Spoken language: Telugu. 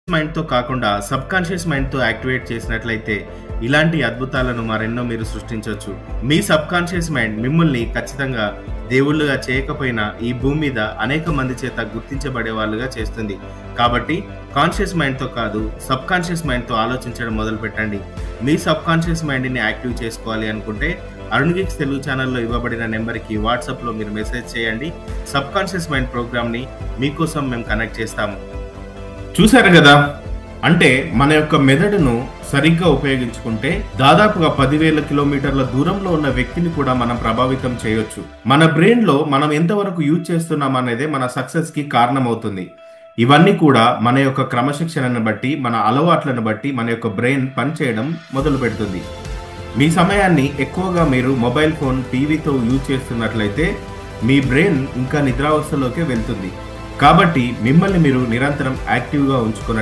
మైండ్‌తో కాకుండా సబ్‌కాన్షియస్ మైండ్‌తో యాక్టివేట్ చేసినట్లయితే ఇలాంటి అద్భుతాలను మరెన్నో మీరు సృష్టించొచ్చు. మీ సబ్‌కాన్షియస్ మైండ్ మిమ్మల్ని ఖచ్చితంగా దేవుళ్ళుగా చేయకపోయినా ఈ భూమి మీద అనేక మంది చేత గుర్తించబడే వాళ్ళుగా చేస్తుంది. కాబట్టి కాన్షియస్ మైండ్‌తో కాదు, సబ్‌కాన్షియస్ మైండ్‌తో ఆలోచించడం మొదలుపెట్టండి. మీ సబ్‌కాన్షియస్ మైండ్‌ని యాక్టివ్ చేసుకోవాలి అనుకుంటే అరుణ్ గిక్స్ తెలుగు ఛానల్‌లో ఇవ్వబడిన నెంబర్‌కి వాట్సాప్‌లో మీరు మెసేజ్ చేయండి. సబ్‌కాన్షియస్ మైండ్ ప్రోగ్రామ్‌ని మీకోసం మేము కనెక్ట్ చేస్తాము. చూశారు కదా, అంటే మన యొక్క మెదడును సరిగ్గా ఉపయోగించుకుంటే దాదాపుగా 10,000 కిలోమీటర్ల దూరంలో ఉన్న వ్యక్తిని కూడా మనం ప్రభావితం చేయొచ్చు. మన బ్రెయిన్ లో మనం ఎంతవరకు యూజ్ చేస్తున్నాం అనేదే మన సక్సెస్ కి కారణమవుతుంది. ఇవన్నీ కూడా మన యొక్క క్రమశిక్షణను బట్టి, మన అలవాట్లను బట్టి మన యొక్క బ్రెయిన్ పనిచేయడం మొదలు పెడుతుంది. మీ సమయాన్ని ఎక్కువగా మీరు మొబైల్ ఫోన్, టీవీతో యూజ్ చేస్తున్నట్లయితే మీ బ్రెయిన్ ఇంకా నిద్రావస్థలోకే వెళ్తుంది. కాబట్టి మిమ్మల్ని మీరు నిరంతరం యాక్టివ్గా ఉంచుకోనండి.